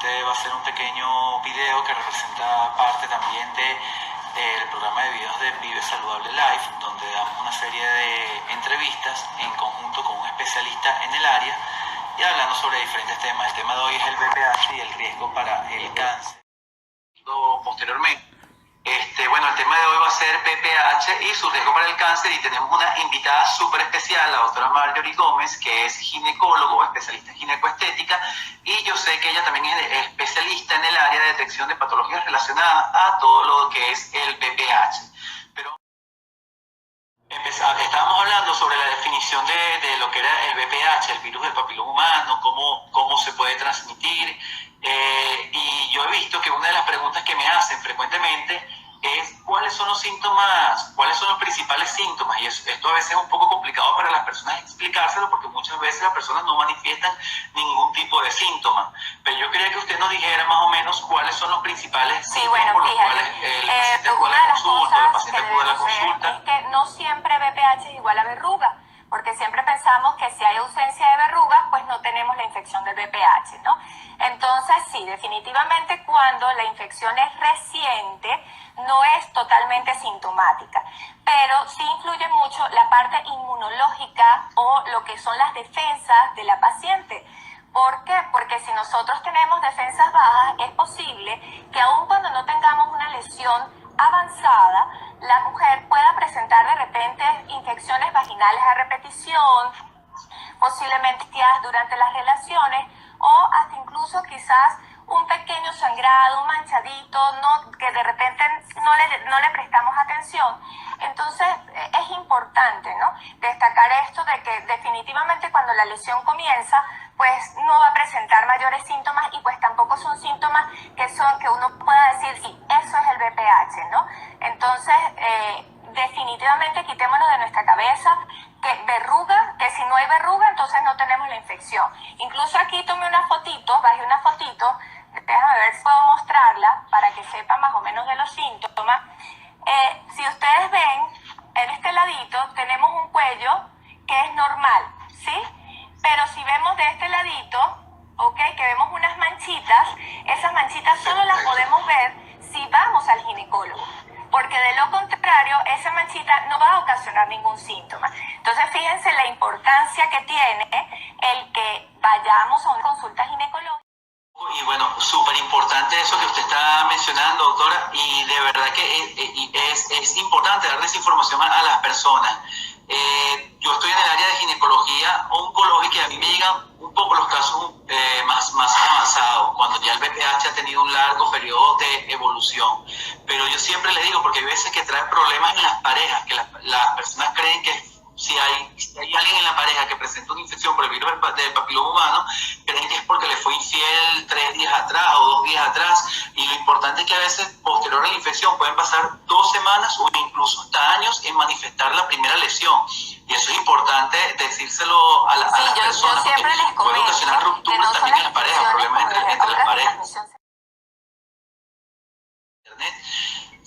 Este va a ser un pequeño video que representa parte también del programa de videos de Vive Saludable Life, donde damos una serie de entrevistas en conjunto con un especialista en el área y hablando sobre diferentes temas. El tema de hoy es el VPH y el riesgo para el cáncer. Posteriormente. Bueno, el tema de hoy va a ser VPH y su riesgo para el cáncer, y tenemos una invitada súper especial, la doctora Marjorie Gómez, que es ginecólogo, especialista en ginecoestética, y yo sé que ella también es especialista en el área de detección de patologías relacionadas a todo lo que es el VPH. Pero estábamos hablando sobre la definición de lo que era el VPH, el virus del papiloma humano, cómo se puede transmitir, y yo he visto que una de las preguntas que me hacen frecuentemente es cuáles son los síntomas, cuáles son los principales síntomas, y esto a veces es un poco complicado para las personas explicárselo, porque muchas veces las personas no manifiestan ningún tipo de síntoma. Pero yo quería que usted nos dijera más o menos cuáles son los principales síntomas por los cuales el paciente acude a la consulta, la paciente acude a la consulta. Es que no siempre VPH es igual a verruga, porque siempre pensamos que si hay ausencia de verrugas, pues no tenemos la infección del VPH, ¿no? Entonces, sí, definitivamente cuando la infección es reciente, no es totalmente sintomática, pero sí influye mucho la parte inmunológica o lo que son las defensas de la paciente. ¿Por qué? Porque si nosotros tenemos defensas bajas, es posible que aun cuando no tengamos una lesión avanzada, la mujer pueda presentar de repente infecciones vaginales a repetición, posiblemente durante las relaciones, o hasta incluso quizás un pequeño sangrado, un manchadito, que de repente no le prestamos atención. Entonces es importante, ¿no?, destacar esto de que definitivamente cuando la lesión comienza, pues no va a presentar mayores síntomas, y pues tampoco son síntomas que uno pueda decir, sí, eso es el VPH, ¿no? Entonces, definitivamente quitémonos de nuestra cabeza que si no hay verruga, entonces no tenemos la infección. Incluso aquí tomé una fotito, bajé una fotito, déjame ver si puedo mostrarla para que sepan más o menos de los síntomas. Si ustedes ven, en este ladito tenemos un cuello que es normal, ¿sí? Pero si vemos de este ladito, ¿ok?, que vemos unas manchitas, esas manchitas solo las podemos ver si vamos al ginecólogo, porque de lo contrario, esa manchita no va a ocasionar ningún síntoma. Entonces, fíjense la importancia que tiene el que vayamos a una consulta ginecológica. Y bueno, súper importante eso que usted está mencionando, doctora, y de verdad que es importante darles información a las personas. Yo estoy en el área de ginecología oncológica, y a mí me llegan un poco los casos más avanzados, cuando ya el VPH ha tenido un largo periodo de evolución. Pero yo siempre le digo, porque hay veces que trae problemas en las parejas, que las personas creen que si hay alguien en la pareja que presenta una infección por el virus del papiloma humano, creen que es porque le fue infiel 3 días atrás o 2 días atrás, y lo importante es que a veces posterior a la infección pueden pasar 2 semanas o incluso hasta años en manifestar la primera lesión, y eso es importante decírselo a las personas, yo siempre les comento, puede ocasionar rupturas también en la pareja, problemas entre las parejas.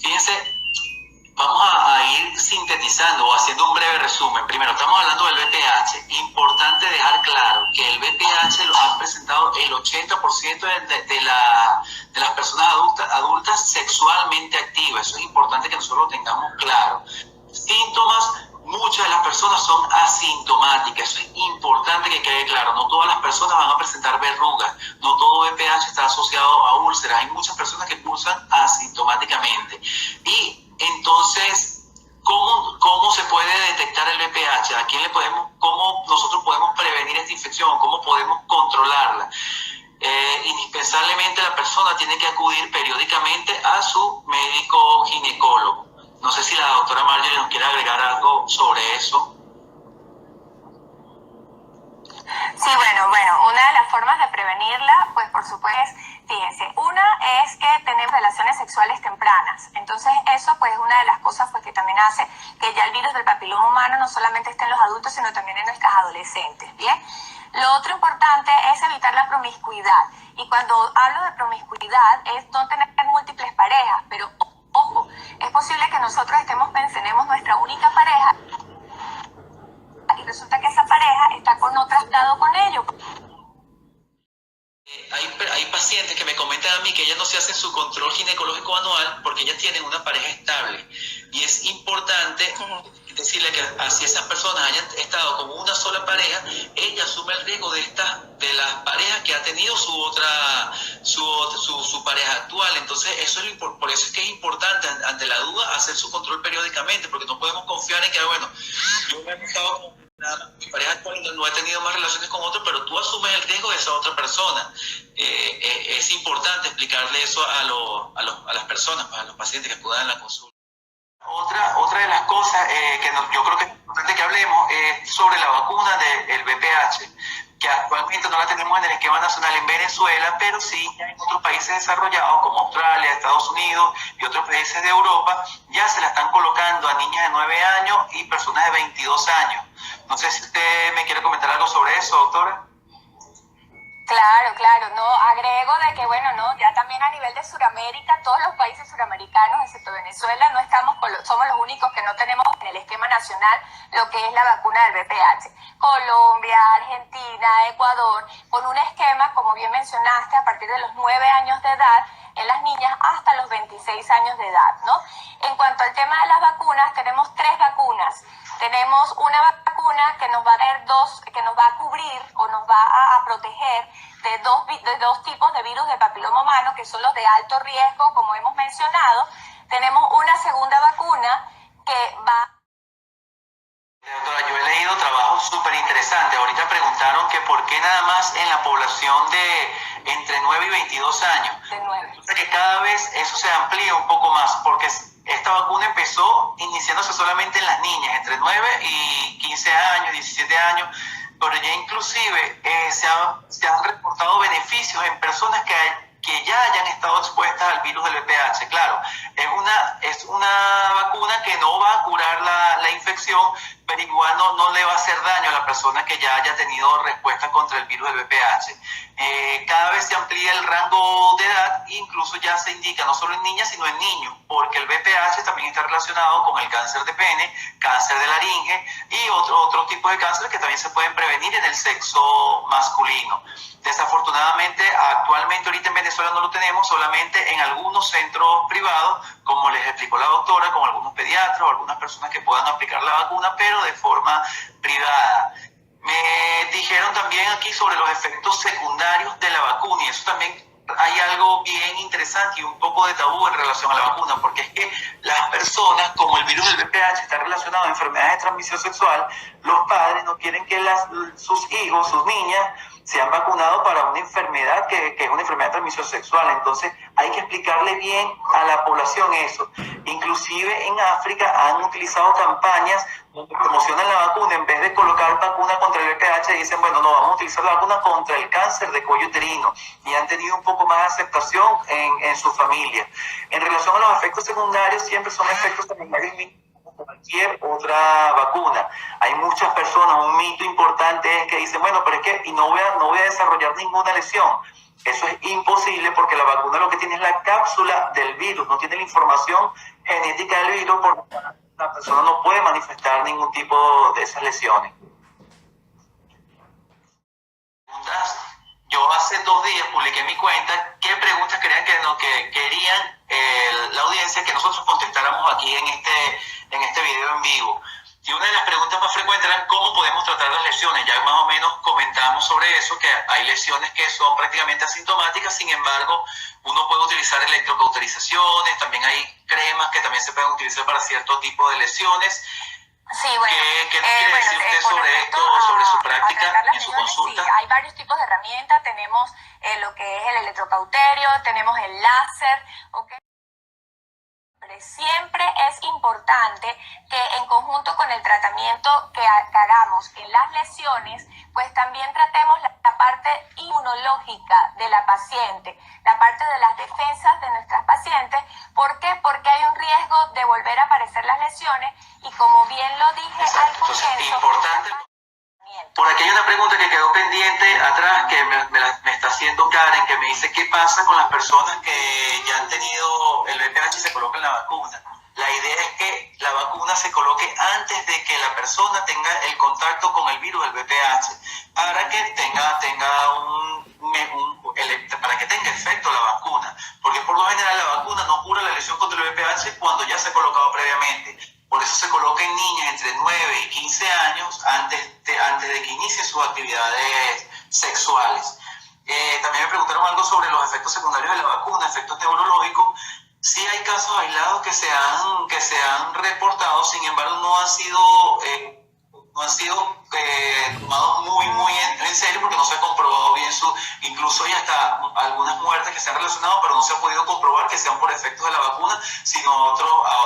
Fíjense, vamos a ir sintetizando o haciendo un breve resumen. Primero, estamos hablando del VPH. Importante dejar claro que el VPH lo han presentado el 80% de las personas adultas sexualmente activas. Eso es importante que nosotros lo tengamos claro. Síntomas, muchas de las personas son asintomáticas. Eso es importante que quede claro. No todas las personas van a presentar verrugas. No todo VPH está asociado a úlceras. Hay muchas personas que cursan asintomáticamente. Y entonces, ¿cómo se puede detectar el VPH? ¿Cómo nosotros podemos prevenir esta infección? ¿Cómo podemos controlarla? Indispensablemente la persona tiene que acudir periódicamente a su médico ginecólogo. No sé si la doctora Marjorie nos quiere agregar algo sobre eso. Sí, bueno, una de las formas de prevenirla, pues por supuesto, fíjense, una es que tenemos relaciones sexuales tempranas. Entonces eso pues es una de las cosas pues que también hace que ya el virus del papiloma humano no solamente esté en los adultos, sino también en nuestras adolescentes, ¿bien? Lo otro importante es evitar la promiscuidad. Y cuando hablo de promiscuidad es no tener múltiples parejas, pero ojo, es posible que nosotros tenemos nuestra única pareja y resulta que esa pareja está con otro estado con ellos. hay pacientes que me comentan a mí que ellas no se hacen su control ginecológico anual porque ellas tienen una pareja estable. Y es importante decirle que así esas personas hayan estado como una sola pareja, ella asume el riesgo de las parejas que ha tenido su pareja actual. Entonces, por eso es que es importante, ante la duda, hacer su control periódicamente, porque no podemos confiar en que, bueno, yo me he estado con mi pareja actual no he tenido más relaciones con otro, pero tú asumes el riesgo de esa otra persona. Es importante explicarle eso a las personas, a los pacientes que acudan a la consulta. Otra de las cosas yo creo que es importante que hablemos es sobre la vacuna del VPH, que actualmente no la tenemos en el esquema nacional en Venezuela, pero sí ya en otros países desarrollados como Australia, Estados Unidos y otros países de Europa, ya se la están colocando a niñas de 9 años y personas de 22 años. No sé si usted me quiere comentar algo sobre eso, doctora. Claro, no, agrego de que, bueno, no, ya también a nivel de Sudamérica, todos los países suramericanos, excepto Venezuela, no estamos somos los únicos que no tenemos en el esquema nacional lo que es la vacuna del VPH. Colombia, Argentina, Ecuador, con un esquema, como bien mencionaste, a partir de los 9 años de edad, en las niñas hasta los 26 años de edad, ¿no? En cuanto al tema de las vacunas, tenemos 3 vacunas. Tenemos una vacuna que nos va a dar que nos va a cubrir o nos va a proteger de dos tipos de virus de papiloma humano, que son los de alto riesgo, como hemos mencionado. Tenemos una segunda vacuna que va... Doctora, yo he leído trabajos súper interesantes. Ahorita preguntaron que por qué nada más en la población de entre 9 y 22 años. De 9. O sea que cada vez eso se amplía un poco más, porque esta vacuna empezó iniciándose solamente en las niñas, entre 9 y 15 años, 17 años, pero ya inclusive se han reportado beneficios en personas que ya hayan estado expuestas al virus del VPH. Claro, es una vacuna que no va a curar la infección, pero igual no le va a hacer daño a la persona que ya haya tenido respuesta contra el virus del VPH. Cada vez se amplía el rango de edad, incluso ya se indica no solo en niñas, sino en niños, porque el VPH también está relacionado con el cáncer de pene, cáncer de laringe y otro tipo de cáncer que también se pueden prevenir en el sexo masculino. Desafortunadamente, actualmente ahorita en Venezuela no lo tenemos, solamente en algunos centros privados, como les explicó la doctora, con algunos pediatras o algunas personas que puedan aplicar la vacuna, pero de forma privada. Me dijeron también aquí sobre los efectos secundarios de la vacuna, y eso también hay algo bien interesante y un poco de tabú en relación a la vacuna, porque es que las personas, como el virus del VPH está relacionado a enfermedades de transmisión sexual, los padres no quieren que sus hijos, sus niñas, sean vacunados para una enfermedad que es una enfermedad de transmisión sexual. Entonces hay que explicarle bien a la población eso. Inclusive en África han utilizado campañas donde promocionan la vacuna, en vez de colocar vacuna contra el VPH, dicen, bueno, no, vamos a utilizar la vacuna contra el cáncer de cuello uterino, y han tenido un poco más de aceptación en su familia. En relación a los efectos secundarios, siempre son efectos secundarios como cualquier otra vacuna. Hay muchas personas, un mito importante es que dicen, bueno, pero es que no voy a desarrollar ninguna lesión. Eso es imposible, porque la vacuna lo que tiene es la cápsula del virus, no tiene la información genética del virus, porque la persona no puede manifestar ningún tipo de esas lesiones. Yo hace 2 días publiqué en mi cuenta qué preguntas querían la audiencia que nosotros contestáramos aquí en este video en vivo. Y una de las preguntas más frecuentes eran cómo podemos tratar las lesiones. Ya más o menos comentamos sobre eso, que hay lesiones que son prácticamente asintomáticas, sin embargo, uno puede utilizar electrocauterizaciones, también hay cremas que también se pueden utilizar para cierto tipo de lesiones. Sí, bueno, ¿Qué nos quiere decir usted sobre esto, sobre su práctica y su consulta? Sí, hay varios tipos de herramientas. Tenemos lo que es el electrocauterio, tenemos el láser, ¿ok? Siempre es importante que en conjunto con el tratamiento que hagamos en las lesiones, pues también tratemos la parte inmunológica de la paciente, la parte de las defensas de nuestras pacientes. ¿Por qué? Porque hay un riesgo de volver a aparecer las lesiones, y como bien lo dije al comienzo... Entonces, importante. Por aquí hay una pregunta que quedó pendiente atrás, que me está haciendo Karen, que me dice qué pasa con las personas que ya han tenido el VPH y se colocan la vacuna. La idea es que la vacuna se coloque antes de que la persona tenga el contacto con el virus del VPH, para que tenga respecto a la vacuna, porque por lo general la vacuna no cura la lesión contra el VPH cuando ya se ha colocado previamente. Por eso se coloca en niñas entre 9 y 15 años antes de que inicien sus actividades sexuales. También me preguntaron algo sobre los efectos secundarios de la vacuna, efectos neurológicos. Sí hay casos aislados que se han reportado, sin embargo no han sido tomados muy en serio porque no se ha comprobado bien incluso hay hasta algunas muertes que se han relacionado, pero no se ha podido comprobar que sean por efectos de la vacuna, sino a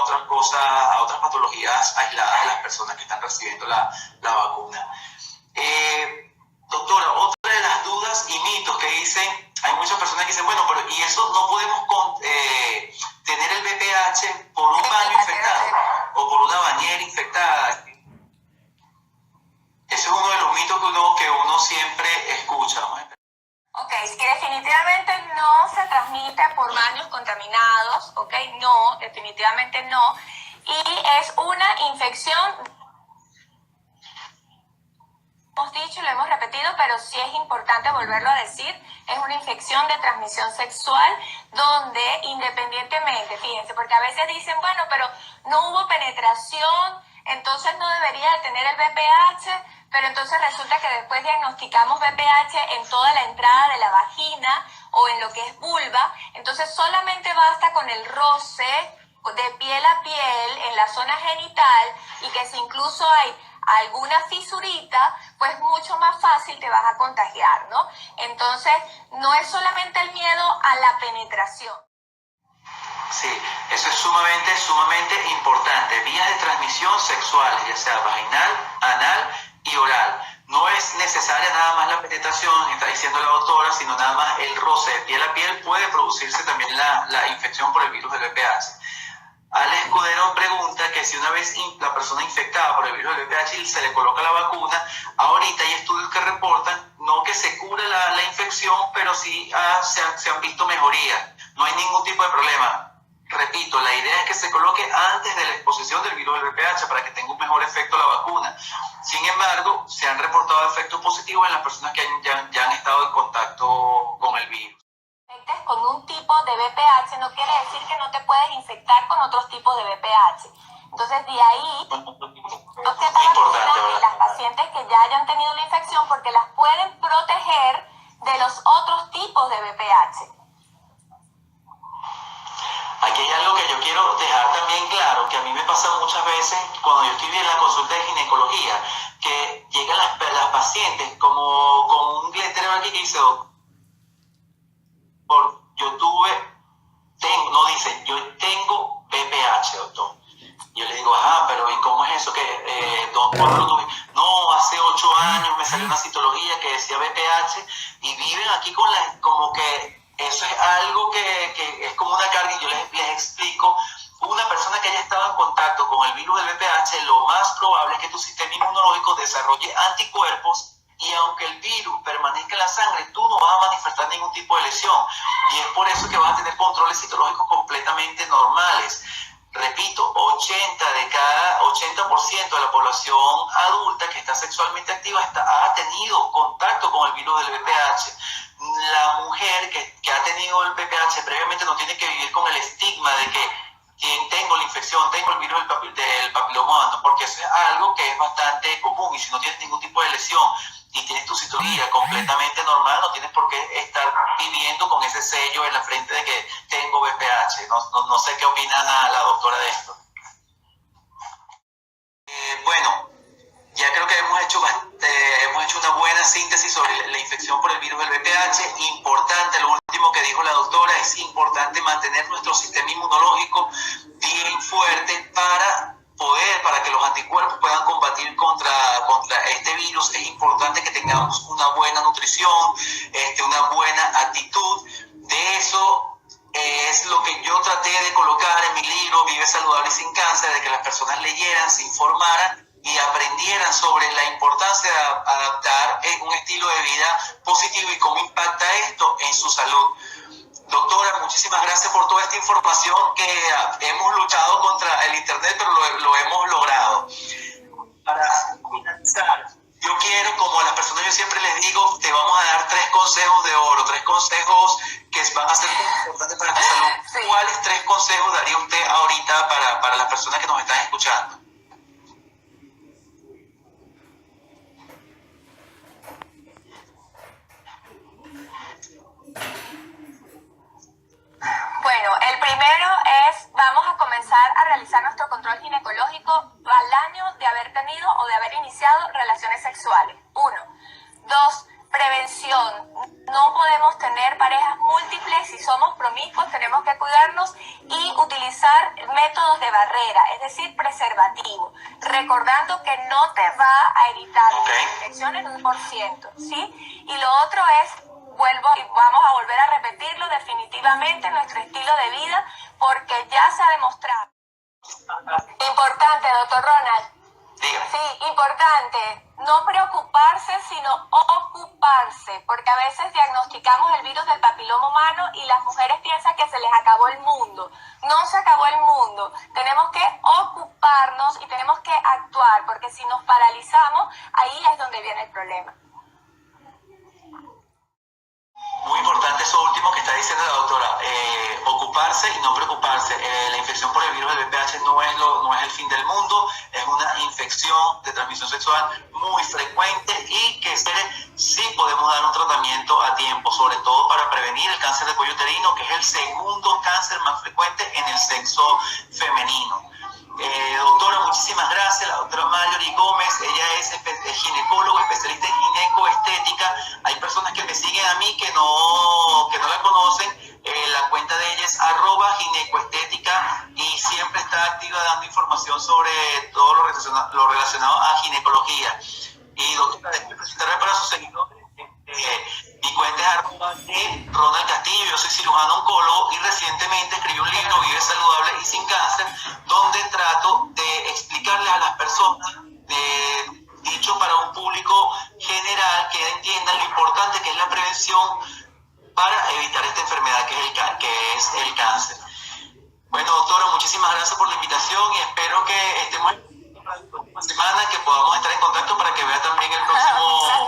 otras cosas, a otras patologías aisladas de las personas que están recibiendo la vacuna. Doctora, otra de las dudas y mitos que dicen, hay muchas personas que dicen, bueno, pero ¿y eso no podemos tener el VPH por un baño infectado o por una bañera infectada? Ese es uno de los mitos que uno siempre escucha, ¿no? Ok, sí, definitivamente no se transmite por baños contaminados, ok, no, definitivamente no. Y es una infección, hemos dicho y lo hemos repetido, pero sí es importante volverlo a decir, es una infección de transmisión sexual donde independientemente, fíjense, porque a veces dicen, bueno, pero no hubo penetración, entonces no debería de tener el VPH, pero entonces resulta que después diagnosticamos VPH en toda la entrada de la vagina o en lo que es vulva, entonces solamente basta con el roce de piel a piel en la zona genital y que si incluso hay alguna fisurita, pues mucho más fácil te vas a contagiar, ¿no? Entonces, no es solamente el miedo a la penetración. Sí, eso es sumamente importante. Vías de transmisión sexuales, ya sea vaginal, anal y oral. No es necesaria nada más la penetración, está diciendo la doctora, sino nada más el roce de piel a piel puede producirse también la infección por el virus del VPH. Ale Escudero pregunta que si una vez la persona infectada por el virus del VPH se le coloca la vacuna, ahorita hay estudios que reportan no que se cure la infección, pero sí se han visto mejorías. No hay ningún tipo de problema. Repito, la idea es que se coloque antes de la exposición del virus del VPH para que tenga un mejor efecto la vacuna. Sin embargo, se han reportado efectos positivos en las personas que ya han estado en contacto con el virus. Con un tipo de VPH no quiere decir que no te puedes infectar con otros tipos de VPH. Entonces, de ahí, no se vacunan las pacientes que ya hayan tenido la infección porque las pueden proteger de los otros tipos de VPH. Aquí hay algo que yo quiero dejar también claro, que a mí me pasa muchas veces cuando yo estoy en la consulta de ginecología, que llegan las pacientes como con un letrero aquí que dice, yo tengo VPH, doctor. Yo le digo, ajá, pero ¿y cómo es eso ¿cuándo lo tuve? No, hace 8 años me salió una citología que decía VPH y viven aquí como que eso es algo que es como una carga y yo les explico. Una persona que haya estado en contacto con el virus del VPH, lo más probable es que tu sistema inmunológico desarrolle anticuerpos y aunque el virus permanezca en la sangre, tú no vas a manifestar ningún tipo de lesión. Y es por eso que vas a tener controles citológicos completamente normales. Repito, 80% de la población adulta que está sexualmente activa ha tenido contacto con el virus del VPH. La mujer que ha tenido el VPH previamente no tiene que vivir con el estigma de que tengo la infección, tengo el virus del papiloma humano, porque eso es algo que es bastante común y si no tienes ningún tipo de lesión y tienes tu citología completamente normal, no tienes por qué estar viviendo con ese sello en la frente de que tengo VPH. No sé qué opina la doctora de esto. Bueno, ya creo que hemos hecho una buena síntesis sobre la infección por el virus del VPH. Importante, lo último que dijo la doctora, es importante mantener nuestro sistema inmunológico bien fuerte para que los anticuerpos puedan combatir contra este virus. Es importante que tengamos una buena nutrición, una buena actitud. De eso es lo que yo traté de colocar en mi libro Vive Saludable y Sin Cáncer, de que las personas leyeran, se informaran y aprendieran sobre la importancia de adaptar un estilo de vida positivo y cómo impacta esto en su salud. Doctora, muchísimas gracias por toda esta información que hemos luchado contra el internet, pero lo hemos logrado. Para finalizar, yo quiero, como a las personas yo siempre les digo, te vamos a dar 3 consejos de oro, 3 consejos que van a ser muy importantes para tu salud. Sí. ¿Cuáles 3 consejos daría usted ahorita para las personas que nos están escuchando? Bueno, el primero es, vamos a comenzar a realizar nuestro control ginecológico al año de haber tenido o de haber iniciado relaciones sexuales. 1. 2. Prevención. No podemos tener parejas múltiples. Si somos promiscuos, tenemos que cuidarnos y utilizar métodos de barrera, es decir, preservativo. Recordando que no te va a evitar infecciones en 1%, ¿sí? Y lo otro es, vamos a volver a repetirlo, definitivamente nuestro estilo de vida, porque ya se ha demostrado. Importante, doctor Ronald. Sí, importante, no preocuparse, sino ocuparse, porque a veces diagnosticamos el virus del papiloma humano y las mujeres piensan que se les acabó el mundo. No se acabó el mundo, tenemos que ocuparnos y tenemos que actuar, porque si nos paralizamos, ahí es donde viene el problema. Muy importante eso último que está diciendo la doctora, ocuparse y no preocuparse. La infección por el virus del VPH no es el fin del mundo, es una infección de transmisión sexual muy frecuente y que sí podemos dar un tratamiento a tiempo, sobre todo para prevenir el cáncer de cuello uterino, que es el segundo cáncer más frecuente en el sexo femenino. Doctora, muchísimas gracias. La doctora Mallory Gómez, ella es ginecóloga, especialista en ginecoestética. Hay personas que me siguen a mí que no la conocen. La cuenta de ella es @ginecoestética y siempre está activa dando información sobre todo lo relacionado a ginecología. Y doctora, déjeme presentarme para sus seguidores. Mi cuenta es @Ronald Castillo. Yo soy cirujano oncólogo y recientemente escribí un libro, Vive Saludable y Sin Cáncer, donde trato de explicarle a las personas, dicho para un público general, que entiendan lo importante que es la prevención para evitar esta enfermedad que es el cáncer. Bueno, doctora, muchísimas gracias por la invitación y espero que estemos en la próxima semana, que podamos estar en contacto para que vea también el próximo